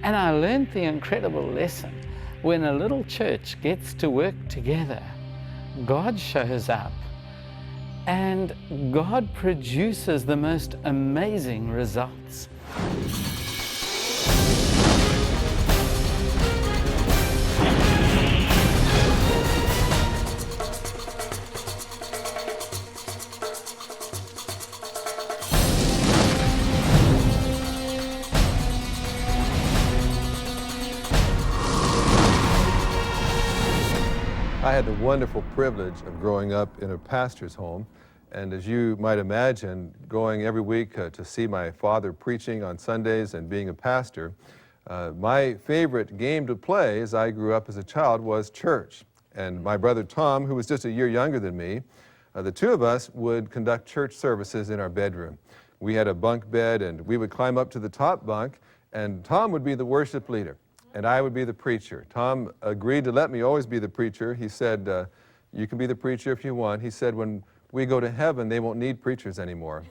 And I learned the incredible lesson. When a little church gets to work together, God shows up and God produces the most amazing results. I had the wonderful privilege of growing up in a pastor's home, and as you might imagine, going every week to see my father preaching on Sundays and being a pastor, my favorite game to play as I grew up as a child was church. And my brother Tom, who was just a year younger than me, the two of us would conduct church services in our bedroom. We had a bunk bed, and we would climb up to the top bunk, and Tom would be the worship leader, and I would be the preacher. Tom agreed to let me always be the preacher. He said, you can be the preacher if you want. He said, when we go to heaven, they won't need preachers anymore.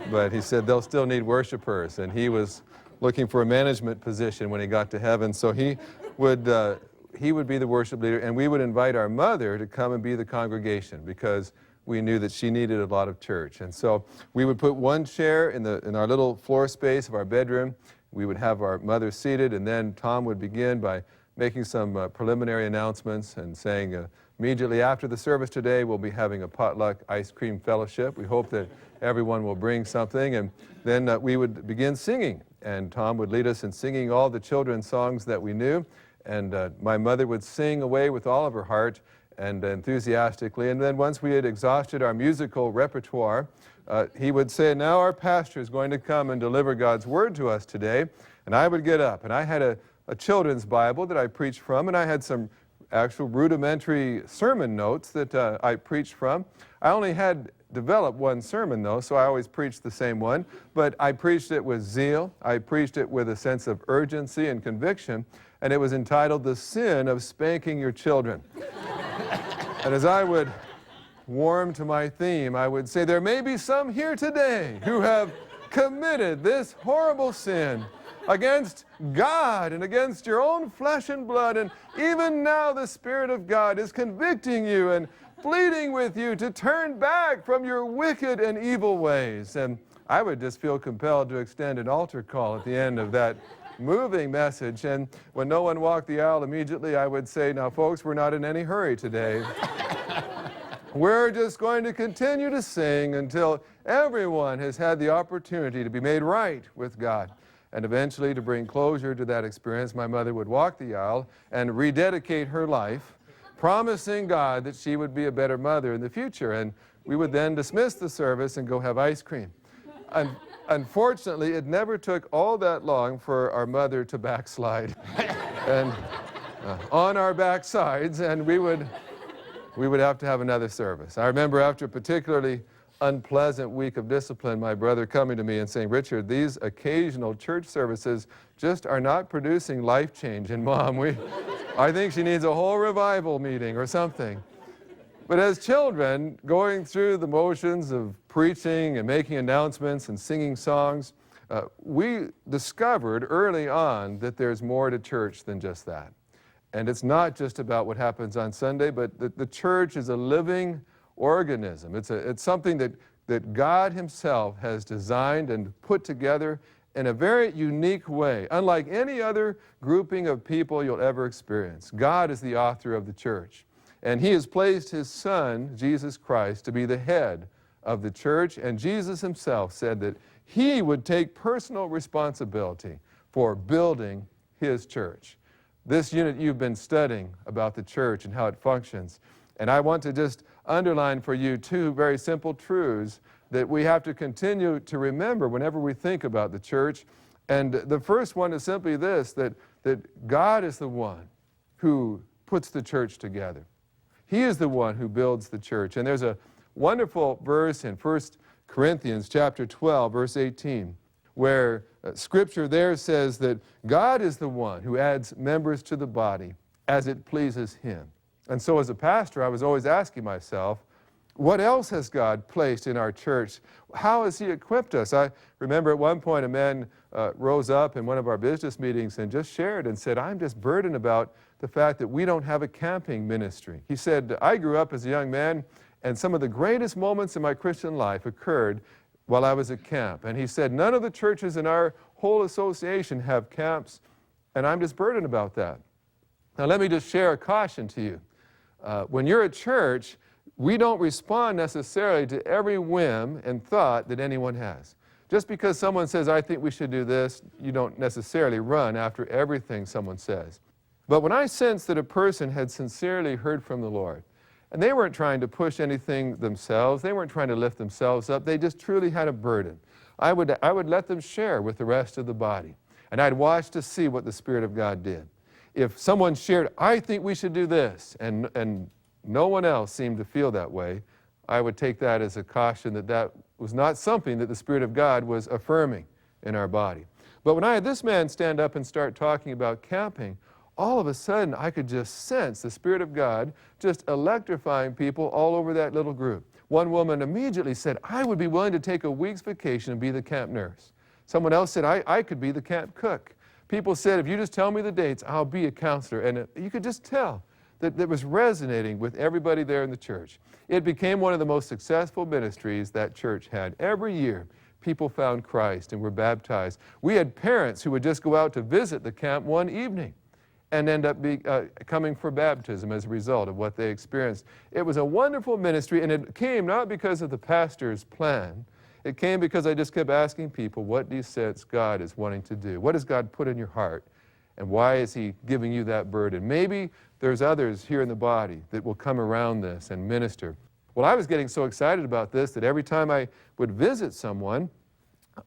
But he said they'll still need worshipers, and he was looking for a management position when he got to heaven. So he would be the worship leader, and we would invite our mother to come and be the congregation because we knew that she needed a lot of church. And so we would put one chair in our little floor space of our bedroom. We would have our mother seated, and then Tom would begin by making some preliminary announcements and saying, immediately after the service today, we'll be having a potluck ice cream fellowship. We hope that everyone will bring something. And then we would begin singing, and Tom would lead us in singing all the children's songs that we knew. And my mother would sing away with all of her heart and enthusiastically. And then once we had exhausted our musical repertoire, he would say, now our pastor is going to come and deliver God's word to us today. And I would get up, and I had a children's Bible that I preached from, and I had some actual rudimentary sermon notes that I preached from. I only had developed one sermon, though, so I always preached the same one, but I preached it with zeal. I preached it with a sense of urgency and conviction, and it was entitled, The Sin of Spanking Your Children. And as I would warm to my theme, I would say, there may be some here today who have committed this horrible sin against God and against your own flesh and blood, and even now the Spirit of God is convicting you and pleading with you to turn back from your wicked and evil ways. And I would just feel compelled to extend an altar call at the end of that moving message, and when no one walked the aisle immediately, I would say, now folks, we're not in any hurry today. We're just going to continue to sing until everyone has had the opportunity to be made right with God. And eventually, to bring closure to that experience, my mother would walk the aisle and rededicate her life, promising God that she would be a better mother in the future. And we would then dismiss the service and go have ice cream. Unfortunately, it never took all that long for our mother to backslide and on our backsides, and we would have to have another service. I remember after a particularly unpleasant week of discipline, my brother coming to me and saying, Richard, these occasional church services just are not producing life change in Mom. I think she needs a whole revival meeting or something. But as children, going through the motions of preaching and making announcements and singing songs, we discovered early on that there's more to church than just that. And it's not just about what happens on Sunday, but the church is a living organism. It's something that God himself has designed and put together in a very unique way, unlike any other grouping of people you'll ever experience. God is the author of the church, and he has placed his Son, Jesus Christ, to be the head of the church, and Jesus himself said that he would take personal responsibility for building his church. This unit you've been studying about the church and how it functions, and I want to just underline for you two very simple truths that we have to continue to remember whenever we think about the church. And the first one is simply this, that God is the one who puts the church together. He is the one who builds the church. And there's a wonderful verse in 1 Corinthians chapter 12, verse 18, where Scripture there says that God is the one who adds members to the body as it pleases him. And so as a pastor, I was always asking myself, what else has God placed in our church? How has he equipped us? I remember at one point a man rose up in one of our business meetings and just shared and said, I'm just burdened about the fact that we don't have a camping ministry. He said, I grew up as a young man, and some of the greatest moments in my Christian life occurred while I was at camp. And he said, none of the churches in our whole association have camps, and I'm just burdened about that. Now let me just share a caution to you. When you're at church, we don't respond necessarily to every whim and thought that anyone has. Just because someone says, I think we should do this, you don't necessarily run after everything someone says. But when I sensed that a person had sincerely heard from the Lord, and they weren't trying to push anything themselves, they weren't trying to lift themselves up, they just truly had a burden, I would let them share with the rest of the body. And I'd watch to see what the Spirit of God did. If someone shared, I think we should do this, and no one else seemed to feel that way, I would take that as a caution that that was not something that the Spirit of God was affirming in our body. But when I had this man stand up and start talking about camping, all of a sudden I could just sense the Spirit of God just electrifying people all over that little group. One woman immediately said, I would be willing to take a week's vacation and be the camp nurse. Someone else said, I could be the camp cook. People said, if you just tell me the dates, I'll be a counselor. And you could just tell that it was resonating with everybody there in the church. It became one of the most successful ministries that church had. Every year, people found Christ and were baptized. We had parents who would just go out to visit the camp one evening and end up coming for baptism as a result of what they experienced. It was a wonderful ministry, and it came not because of the pastor's plan. It came because I just kept asking people, what do you sense God is wanting to do? What has God put in your heart? And why is He giving you that burden? Maybe there's others here in the body that will come around this and minister. Well, I was getting so excited about this that every time I would visit someone,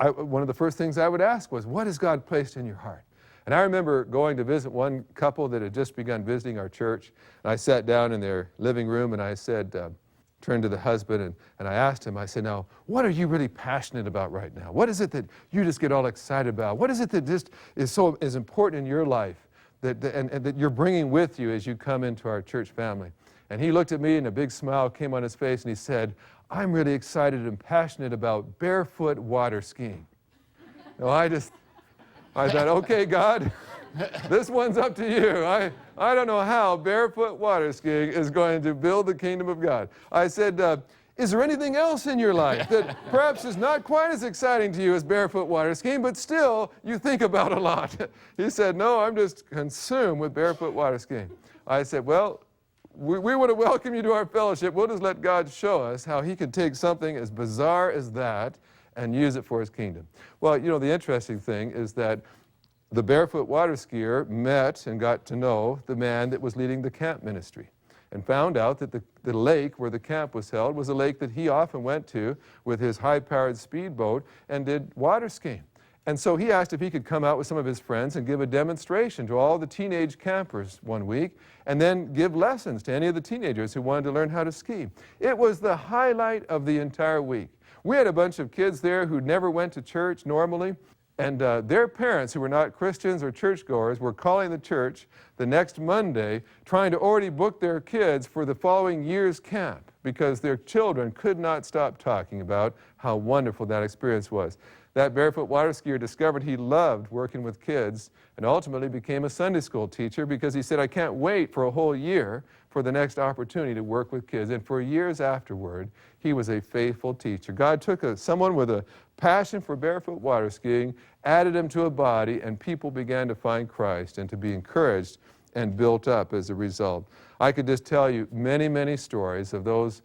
one of the first things I would ask was, what has God placed in your heart? And I remember going to visit one couple that had just begun visiting our church. And I sat down in their living room and I said, turned to the husband and I asked him, I said, now, what are you really passionate about right now? What is it that you just get all excited about? What is it that just is important in your life and that you're bringing with you as you come into our church family? And he looked at me and a big smile came on his face and he said, I'm really excited and passionate about barefoot water skiing. Now, I thought, okay, God, this one's up to you. I don't know how barefoot water skiing is going to build the kingdom of God. I said, is there anything else in your life that perhaps is not quite as exciting to you as barefoot water skiing, but still you think about a lot? He said, no, I'm just consumed with barefoot water skiing. I said, well, we want to welcome you to our fellowship. We'll just let God show us how He could take something as bizarre as that and use it for His kingdom. Well, you know, the interesting thing is that the barefoot water skier met and got to know the man that was leading the camp ministry and found out that the lake where the camp was held was a lake that he often went to with his high-powered speedboat and did water skiing. And so he asked if he could come out with some of his friends and give a demonstration to all the teenage campers one week and then give lessons to any of the teenagers who wanted to learn how to ski. It was the highlight of the entire week. We had a bunch of kids there who never went to church normally, and their parents, who were not Christians or churchgoers, were calling the church the next Monday trying to already book their kids for the following year's camp because their children could not stop talking about how wonderful that experience was. That barefoot water skier discovered he loved working with kids and ultimately became a Sunday school teacher because he said, I can't wait for a whole year for the next opportunity to work with kids. And for years afterward, he was a faithful teacher. God took someone with a passion for barefoot water skiing, added him to a body, and people began to find Christ and to be encouraged and built up as a result. I could just tell you many, many stories of those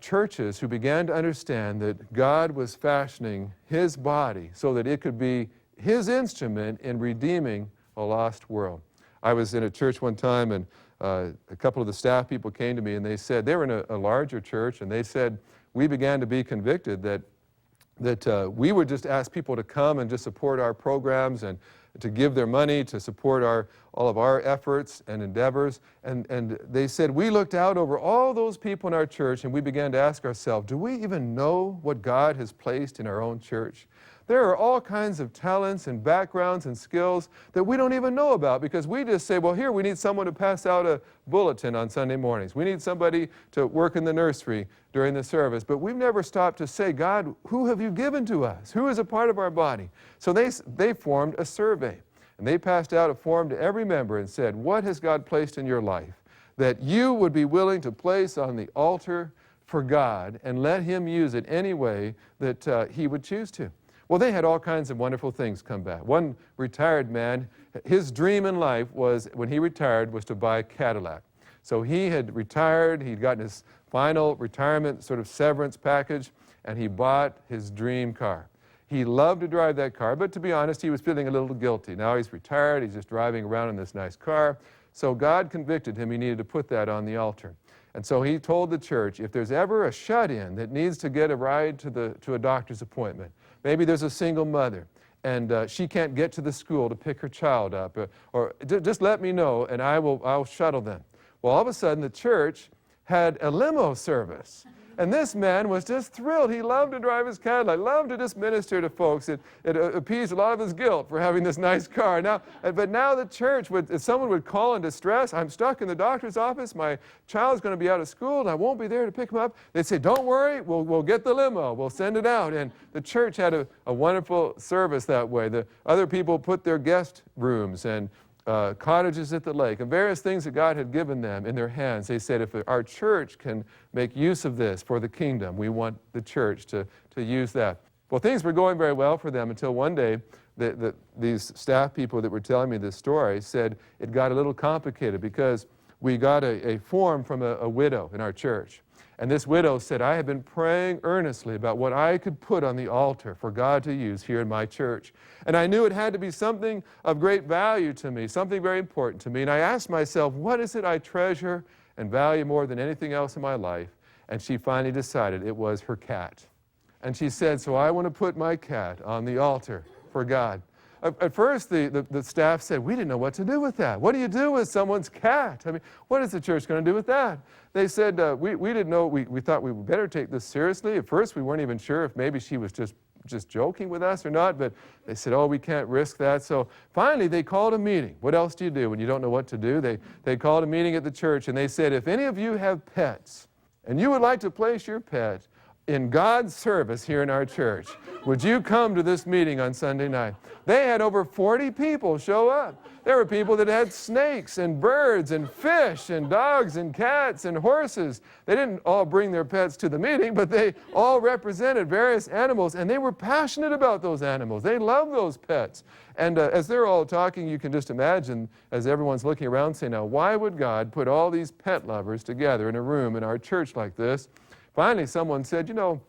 churches who began to understand that God was fashioning His body so that it could be His instrument in redeeming a lost world. I was in a church one time and a couple of the staff people came to me and they said, they were in a larger church, and they said, we began to be convicted that we would just ask people to come and just support our programs, and to give their money to support all of our efforts and endeavors. And they said, we looked out over all those people in our church and we began to ask ourselves, do we even know what God has placed in our own church? There are all kinds of talents and backgrounds and skills that we don't even know about, because we just say, well, here we need someone to pass out a bulletin on Sunday mornings. We need somebody to work in the nursery during the service. But we've never stopped to say, God, who have you given to us? Who is a part of our body? So they formed a survey, and they passed out a form to every member and said, what has God placed in your life that you would be willing to place on the altar for God and let Him use it any way that He would choose to? Well, they had all kinds of wonderful things come back. One retired man, his dream in life was, when he retired, was to buy a Cadillac. So he had retired, he'd gotten his final retirement sort of severance package, and he bought his dream car. He loved to drive that car, but to be honest, he was feeling a little guilty. Now he's retired, he's just driving around in this nice car. So God convicted him, he needed to put that on the altar. And so he told the church, if there's ever a shut-in that needs to get a ride to a doctor's appointment, maybe there's a single mother, and she can't get to the school to pick her child up, or just let me know, and I'll shuttle them. Well, all of a sudden, the church had a limo service. And this man was just thrilled. He loved to drive his Cadillac, loved to just minister to folks. It appeased a lot of his guilt for having this nice car. But now the church, if someone would call in distress, I'm stuck in the doctor's office, my child's going to be out of school, and I won't be there to pick him up. They'd say, don't worry, we'll get the limo, we'll send it out. And the church had a wonderful service that way. The other people put their guest rooms and cottages at the lake, and various things that God had given them in their hands. They said, if our church can make use of this for the kingdom, we want the church to use that. Well, things were going very well for them until one day these staff people that were telling me this story said it got a little complicated, because we got a form from a widow in our church. And this widow said, I have been praying earnestly about what I could put on the altar for God to use here in my church. And I knew it had to be something of great value to me, something very important to me. And I asked myself, what is it I treasure and value more than anything else in my life? And she finally decided it was her cat. And she said, so I want to put my cat on the altar for God. At first, the staff said, we didn't know what to do with that. What do you do with someone's cat? I mean, what is the church going to do with that? They said, we didn't know. We thought we would better take this seriously. At first, we weren't even sure if maybe she was just joking with us or not, but they said, oh, we can't risk that. So finally, they called a meeting. What else do you do when you don't know what to do? They called a meeting at the church, and they said, if any of you have pets, and you would like to place your pet in God's service here in our church, would you come to this meeting on Sunday night? They had over 40 people show up. There were people that had snakes and birds and fish and dogs and cats and horses. They didn't all bring their pets to the meeting, but they all represented various animals, and they were passionate about those animals. They loved those pets. And as they're all talking, you can just imagine, as everyone's looking around, saying, now, why would God put all these pet lovers together in a room in our church like this? Finally, someone said, you know,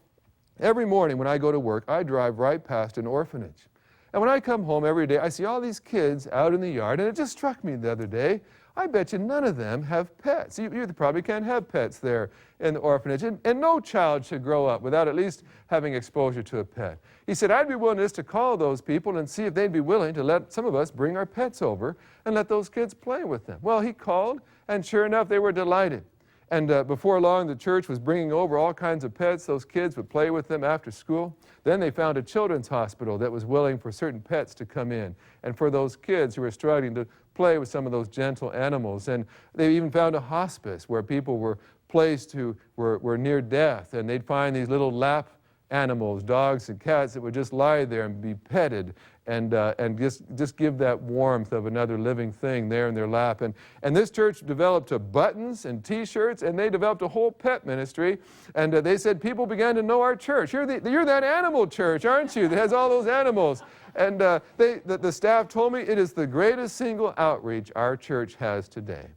every morning when I go to work, I drive right past an orphanage. And when I come home every day, I see all these kids out in the yard, and it just struck me the other day, I bet you none of them have pets. You probably can't have pets there in the orphanage. And no child should grow up without at least having exposure to a pet. He said, I'd be willing just to call those people and see if they'd be willing to let some of us bring our pets over and let those kids play with them. Well, he called, and sure enough, they were delighted. And before long, the church was bringing over all kinds of pets. Those kids would play with them after school. Then they found a children's hospital that was willing for certain pets to come in, and for those kids who were struggling to play with some of those gentle animals. And they even found a hospice where people were placed who were near death, and they'd find these little lap animals, dogs and cats, that would just lie there and be petted and just give that warmth of another living thing there in their lap. And this church developed buttons and T-shirts, and they developed a whole pet ministry. And they said people began to know our church. You're that animal church, aren't you, that has all those animals? And the staff told me it is the greatest single outreach our church has today.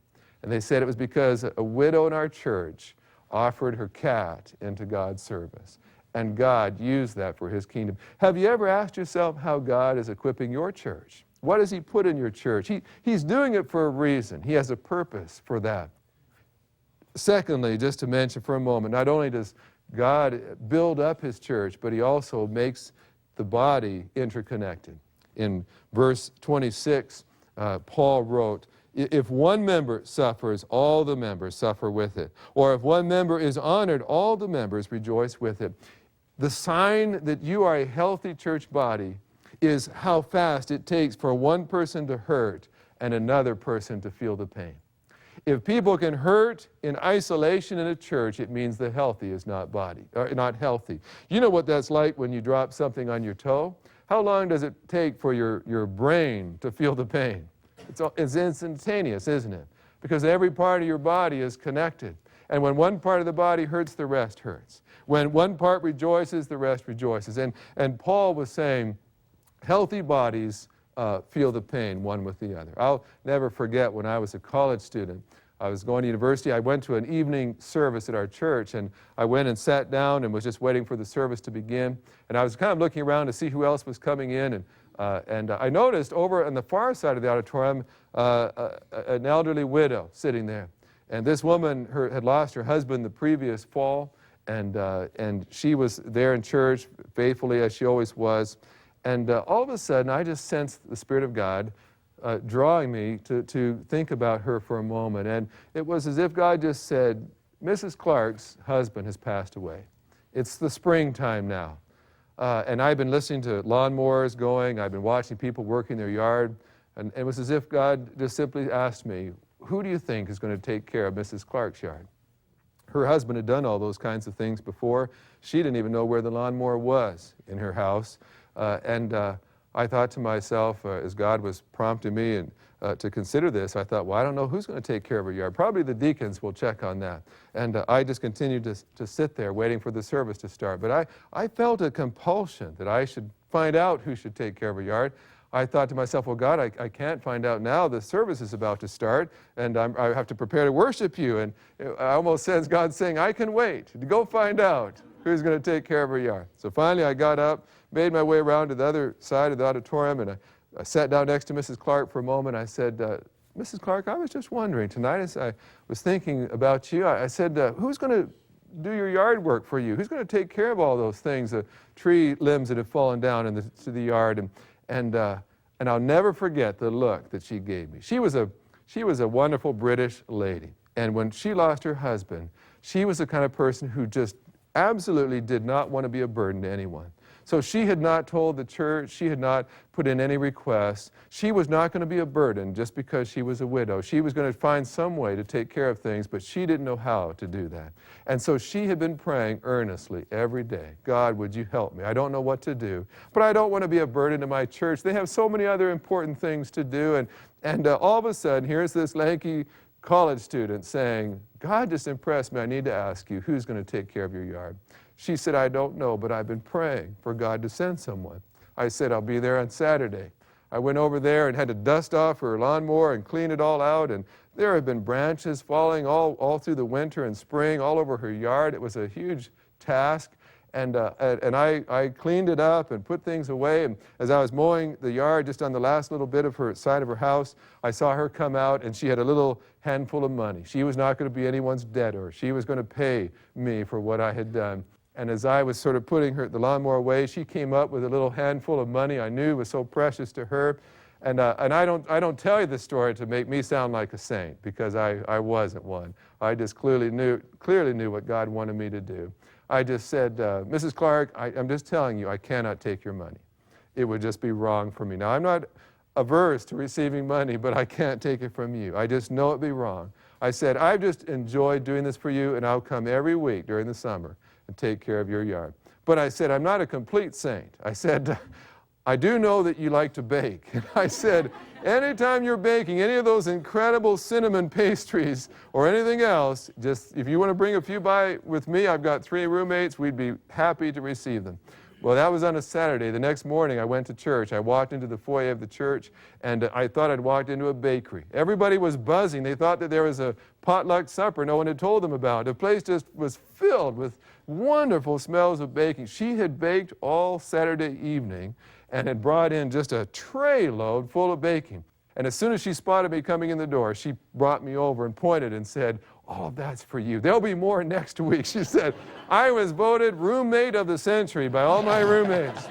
And they said it was because a widow in our church offered her cat into God's service. And God used that for His kingdom. Have you ever asked yourself how God is equipping your church? What does He put in your church? He's doing it for a reason. He has a purpose for that. Secondly, just to mention for a moment, not only does God build up His church, but He also makes the body interconnected. In verse 26, Paul wrote, if one member suffers, all the members suffer with it. Or if one member is honored, all the members rejoice with it. The sign that you are a healthy church body is how fast it takes for one person to hurt and another person to feel the pain. If people can hurt in isolation in a church, it means the healthy is not healthy. You know what that's like when you drop something on your toe? How long does it take for your brain to feel the pain? It's instantaneous, isn't it? Because every part of your body is connected. And when one part of the body hurts, the rest hurts. When one part rejoices, the rest rejoices. And Paul was saying, healthy bodies feel the pain one with the other. I'll never forget when I was a college student. I was going to university. I went to an evening service at our church, and I went and sat down and was just waiting for the service to begin. And I was kind of looking around to see who else was coming in, and I noticed over on the far side of the auditorium an elderly widow sitting there. And this woman had lost her husband the previous fall, and she was there in church faithfully as she always was. And all of a sudden, I just sensed the Spirit of God drawing me to think about her for a moment. And it was as if God just said, Mrs. Clark's husband has passed away. It's the springtime now. And I've been listening to lawnmowers going. I've been watching people working their yard. And it was as if God just simply asked me, who do you think is going to take care of Mrs. Clark's yard? Her husband had done all those kinds of things before. She didn't even know where the lawnmower was in her house. I thought to myself, as God was prompting me to consider this, I thought, well, I don't know who's going to take care of her yard. Probably the deacons will check on that. And I just continued to sit there waiting for the service to start. But I felt a compulsion that I should find out who should take care of her yard. I thought to myself, well, God, I can't find out now. The service is about to start, and I have to prepare to worship you. And I almost sense God saying, I can wait. Go find out who's going to take care of her yard. So finally I got up, made my way around to the other side of the auditorium, and I sat down next to Mrs. Clark for a moment. I said, Mrs. Clark, I was just wondering, tonight as I was thinking about you, I said, who's going to do your yard work for you? Who's going to take care of all those things, the tree limbs that have fallen down into the yard? And I'll never forget the look that she gave me. She was a wonderful British lady. And when she lost her husband, she was the kind of person who just absolutely did not want to be a burden to anyone. So she had not told the church, she had not put in any requests. She was not going to be a burden just because she was a widow. She was going to find some way to take care of things, but she didn't know how to do that. And so she had been praying earnestly every day, God, would you help me? I don't know what to do, but I don't want to be a burden to my church. They have so many other important things to do. And all of a sudden, here's this lanky college student saying, God just impressed me. I need to ask you, who's going to take care of your yard? She said, I don't know, but I've been praying for God to send someone. I said, I'll be there on Saturday. I went over there and had to dust off her lawnmower and clean it all out, and there had been branches falling all through the winter and spring all over her yard. It was a huge task, and I cleaned it up and put things away, and as I was mowing the yard just on the last little bit of her side of her house, I saw her come out, and she had a little handful of money. She was not going to be anyone's debtor. She was going to pay me for what I had done. And as I was sort of putting the lawnmower away, she came up with a little handful of money I knew was so precious to her. And I don't tell you this story to make me sound like a saint, because I wasn't one. I just clearly knew what God wanted me to do. I just said, Mrs. Clark, I'm just telling you, I cannot take your money. It would just be wrong for me. Now, I'm not averse to receiving money, but I can't take it from you. I just know it'd be wrong. I said, I've just enjoyed doing this for you, and I'll come every week during the summer and take care of your yard. But I said, I'm not a complete saint. I said, I do know that you like to bake. And I said, anytime you're baking any of those incredible cinnamon pastries or anything else, just if you want to bring a few by with me, I've got 3 roommates, we'd be happy to receive them. Well, that was on a Saturday. The next morning I went to church. I walked into the foyer of the church, and I thought I'd walked into a bakery. Everybody was buzzing. They thought that there was a potluck supper no one had told them about. The place just was filled with wonderful smells of baking. She had baked all Saturday evening and had brought in just a tray load full of baking. And as soon as she spotted me coming in the door, she brought me over and pointed and said, oh, that's for you. There'll be more next week. She said, I was voted roommate of the century by all my roommates.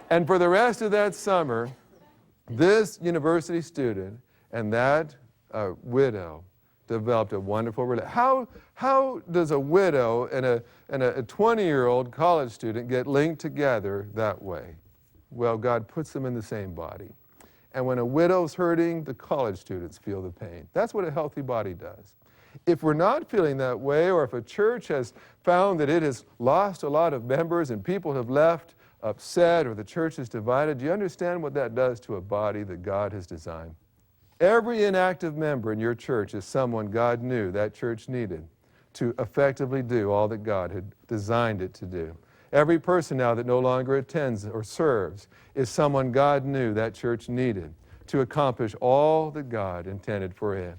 And for the rest of that summer, this university student and that widow developed a wonderful relationship. How does a widow and a 20-year-old college student get linked together that way? Well, God puts them in the same body. And when a widow's hurting, the college students feel the pain. That's what a healthy body does. If we're not feeling that way, or if a church has found that it has lost a lot of members and people have left upset, or the church is divided, do you understand what that does to a body that God has designed? Every inactive member in your church is someone God knew that church needed to effectively do all that God had designed it to do. Every person now that no longer attends or serves is someone God knew that church needed to accomplish all that God intended for it.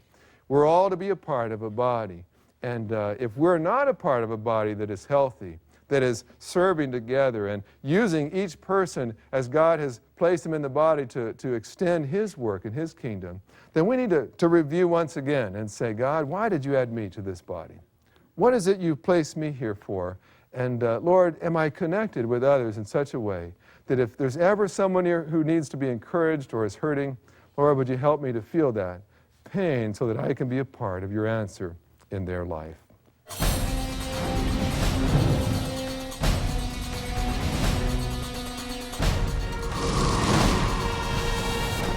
We're all to be a part of a body. And if we're not a part of a body that is healthy, that is serving together and using each person as God has placed them in the body to extend His work and His kingdom, then we need to review once again and say, God, why did you add me to this body? What is it you've placed me here for? And Lord, am I connected with others in such a way that if there's ever someone here who needs to be encouraged or is hurting, Lord, would you help me to feel that pain so that I can be a part of your answer in their life?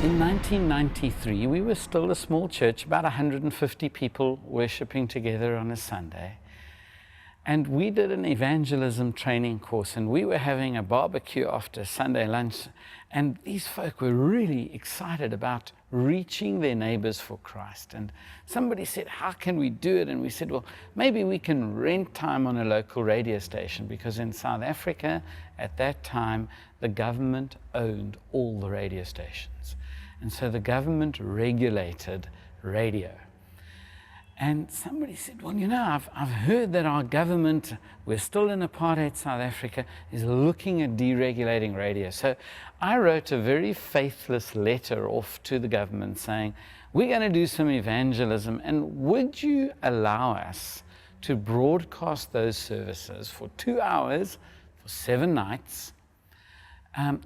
In 1993, we were still a small church, about 150 people worshiping together on a Sunday. And we did an evangelism training course, and we were having a barbecue after Sunday lunch. And these folk were really excited about reaching their neighbors for Christ. And somebody said, how can we do it? And we said, well, maybe we can rent time on a local radio station, because in South Africa at that time, the government owned all the radio stations. And so the government regulated radio. And somebody said, well, you know, I've heard that our government, we're still in apartheid South Africa, is looking at deregulating radio. So I wrote a very faithless letter off to the government saying, we're going to do some evangelism, and would you allow us to broadcast those services for 2 hours, for 7 nights,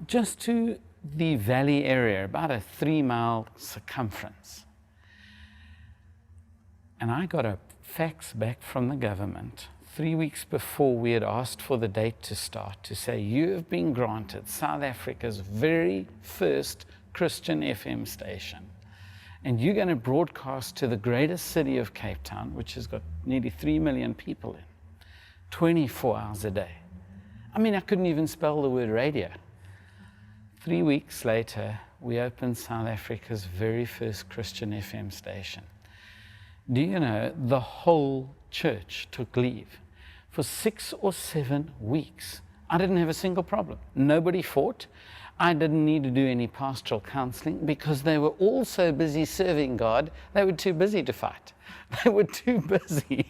just to the valley area, about a 3-mile circumference. And I got a fax back from the government 3 weeks before we had asked for the date to start, to say, you have been granted South Africa's very first Christian FM station. And you're going to broadcast to the greatest city of Cape Town, which has got nearly 3 million people in, 24 hours a day. I mean, I couldn't even spell the word radio. 3 weeks later, we opened South Africa's very first Christian FM station. Do you know, the whole church took leave for 6 or 7 weeks. I didn't have a single problem. Nobody fought. I didn't need to do any pastoral counseling, because they were all so busy serving God, they were too busy to fight. They were too busy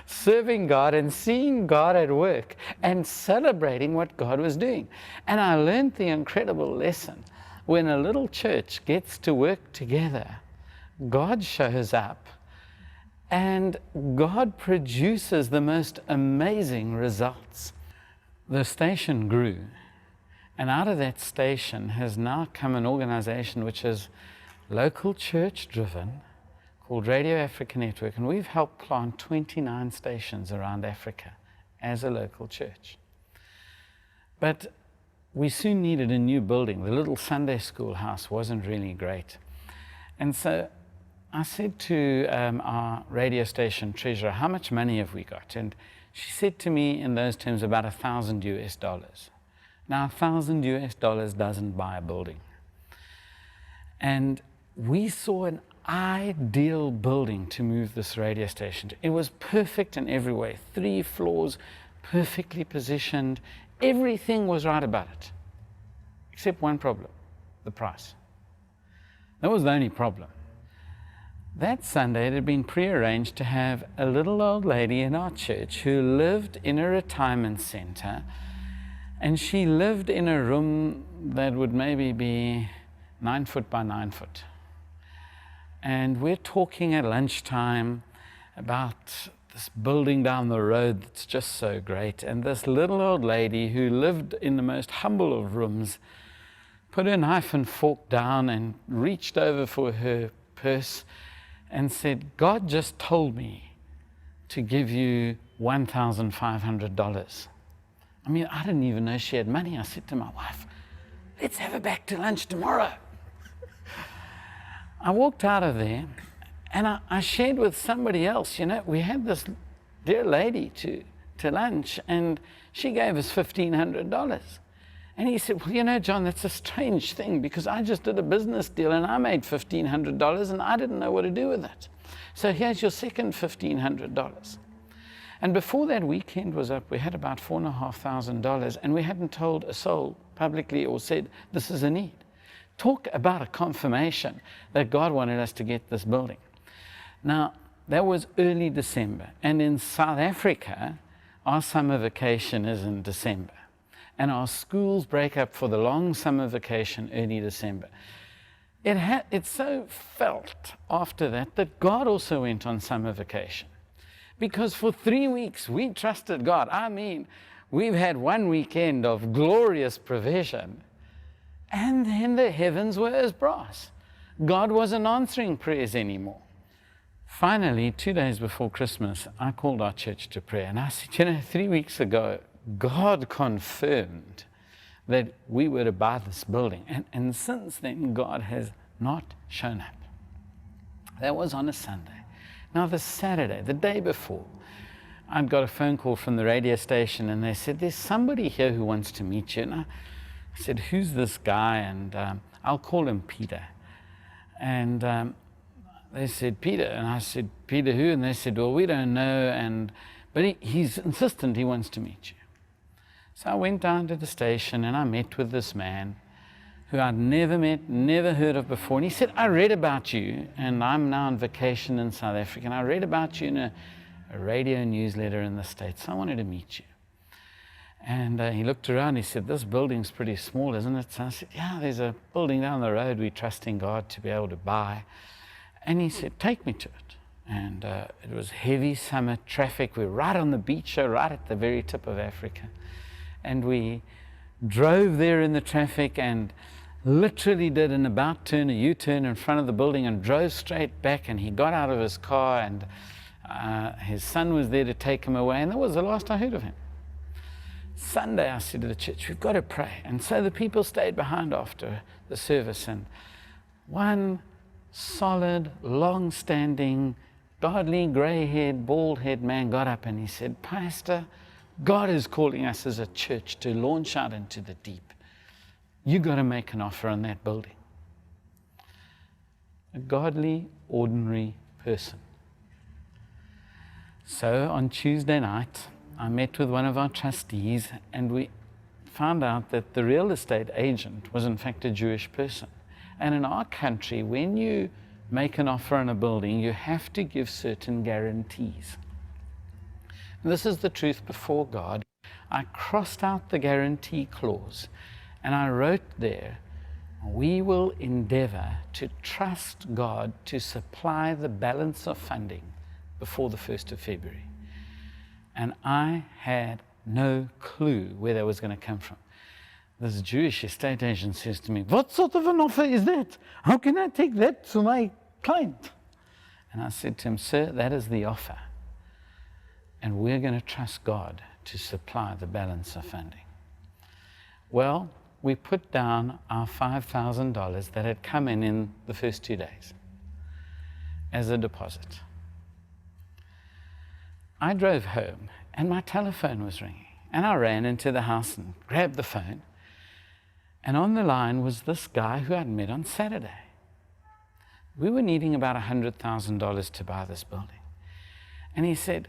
serving God and seeing God at work and celebrating what God was doing. And I learned the incredible lesson. When a little church gets to work together, God shows up, and God produces the most amazing results. The station grew, and out of that station has now come an organization which is local church driven, called Radio Africa Network, and we've helped plant 29 stations around Africa as a local church. But we soon needed a new building. The little Sunday school house wasn't really great. And so I said to our radio station treasurer, how much money have we got? And she said to me in those terms, about $1,000 US. Now, $1,000 US doesn't buy a building. And we saw an ideal building to move this radio station to. It was perfect in every way. 3 floors, perfectly positioned. Everything was right about it, except one problem: the price. That was the only problem. That Sunday, it had been prearranged to have a little old lady in our church who lived in a retirement center, and she lived in a room that would maybe be 9 foot by 9 foot. And we're talking at lunchtime about the this building down the road that's just so great. And this little old lady who lived in the most humble of rooms put her knife and fork down and reached over for her purse and said, God just told me to give you $1,500. I mean, I didn't even know she had money. I said to my wife, let's have a back to lunch tomorrow. I walked out of there and I shared with somebody else, we had this dear lady to lunch and she gave us $1,500. And he said, well, John, that's a strange thing because I just did a business deal and I made $1,500 and I didn't know what to do with it. So here's your second $1,500. And before that weekend was up, we had about $4,500 and we hadn't told a soul publicly or said, this is a need. Talk about a confirmation that God wanted us to get this building. Now, that was early December. And in South Africa, our summer vacation is in December. And our schools break up for the long summer vacation early December. It so felt after that God also went on summer vacation. Because for 3 weeks, we trusted God. I mean, we've had one weekend of glorious provision. And then the heavens were as brass. God wasn't answering prayers anymore. Finally, 2 days before Christmas, I called our church to prayer. And I said, 3 weeks ago, God confirmed that we were to buy this building. And since then, God has not shown up. That was on a Sunday. Now, the Saturday, the day before, I'd got a phone call from the radio station, and they said, there's somebody here who wants to meet you. And I said, who's this guy? And I'll call him Peter. And they said, Peter. And I said, Peter who? And they said, well, we don't know. But he's insistent he wants to meet you. So I went down to the station, and I met with this man who I'd never met, never heard of before. And he said, I read about you, and I'm now on vacation in South Africa, and I read about you in a radio newsletter in the States. So I wanted to meet you. And he looked around, he said, this building's pretty small, isn't it? So I said, yeah, there's a building down the road we're trusting God to be able to buy. And he said, take me to it. And it was heavy summer traffic. We were right on the beach, right at the very tip of Africa. And we drove there in the traffic and literally did an about turn, a U-turn in front of the building and drove straight back. And he got out of his car and his son was there to take him away. And that was the last I heard of him. Sunday, I said to the church, we've got to pray. And so the people stayed behind after the service. And one solid, long-standing, godly, grey-haired, bald-haired man got up and he said, Pastor, God is calling us as a church to launch out into the deep. You got to make an offer on that building. A godly, ordinary person. So on Tuesday night, I met with one of our trustees and we found out that the real estate agent was in fact a Jewish person. And in our country, when you make an offer on a building, you have to give certain guarantees. And this is the truth before God. I crossed out the guarantee clause and I wrote there, we will endeavor to trust God to supply the balance of funding before the 1st of February. And I had no clue where that was going to come from. This Jewish estate agent says to me, what sort of an offer is that? How can I take that to my client? And I said to him, sir, that is the offer. And we're going to trust God to supply the balance of funding. Well, we put down our $5,000 that had come in the first 2 days as a deposit. I drove home and my telephone was ringing. And I ran into the house and grabbed the phone. And on the line was this guy who I'd met on Saturday. We were needing about $100,000 to buy this building. And he said,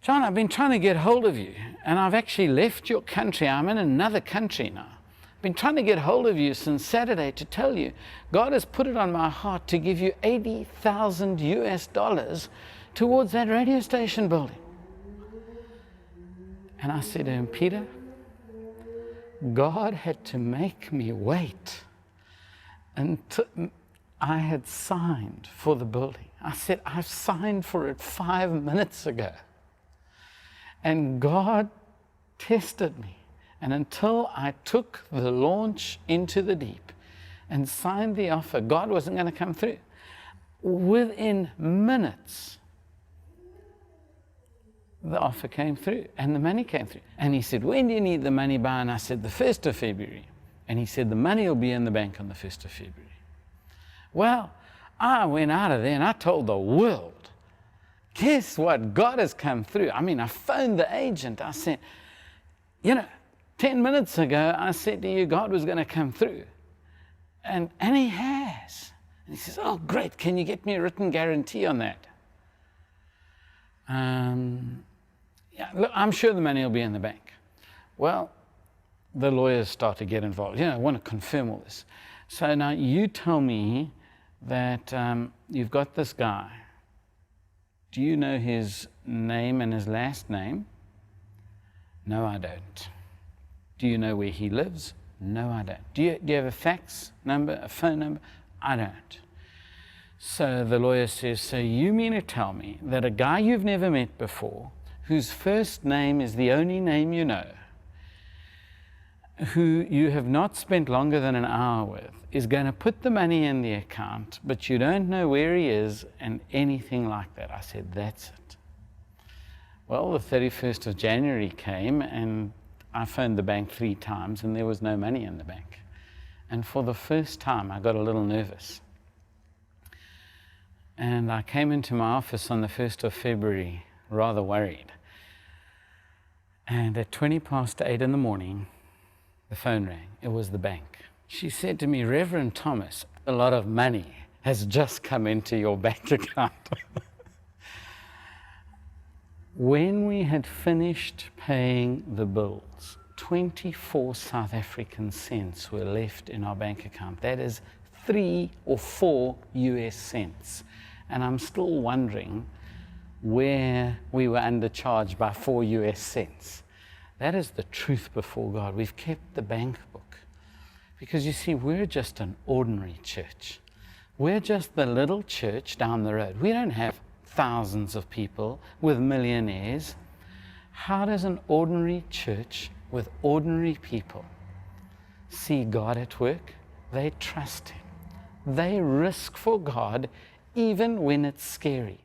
John, I've been trying to get hold of you, and I've actually left your country. I'm in another country now. I've been trying to get hold of you since Saturday to tell you God has put it on my heart to give you $80,000 US towards that radio station building. And I said to him, Peter, God had to make me wait. And I had signed for the building. I said, I've signed for it 5 minutes ago. And God tested me. And until I took the launch into the deep and signed the offer, God wasn't going to come through. Within minutes, the offer came through and the money came through. And he said, when do you need the money by? And I said, the 1st of February. And he said, the money will be in the bank on the 1st of February. Well, I went out of there and I told the world, guess what? God has come through. I mean, I phoned the agent. I said, 10 minutes ago, I said to you, God was going to come through. And he has. And he says, oh, great. Can you get me a written guarantee on that? Yeah, look, I'm sure the money will be in the bank. Well, the lawyers start to get involved. I want to confirm all this. So now you tell me that you've got this guy. Do you know his name and his last name? No, I don't. Do you know where he lives? No, I don't. Do you have a fax number, a phone number? I don't. So the lawyer says, so you mean to tell me that a guy you've never met before, whose first name is the only name you know, who you have not spent longer than an hour with, is going to put the money in the account, but you don't know where he is and anything like that? I said, that's it. Well, the 31st of January came and I phoned the bank 3 times and there was no money in the bank. And for the first time, I got a little nervous. And I came into my office on the 1st of February, rather worried. And at 8:20 in the morning, the phone rang. It was the bank. She said to me, Reverend Thomas, a lot of money has just come into your bank account. When we had finished paying the bills, 24 South African cents were left in our bank account. That is 3 or 4 US cents. And I'm still wondering where we were undercharged by 4 US cents. That is the truth before God. We've kept the bank book. Because you see, we're just an ordinary church. We're just the little church down the road. We don't have thousands of people with millionaires. How does an ordinary church with ordinary people see God at work? They trust Him. They risk for God even when it's scary.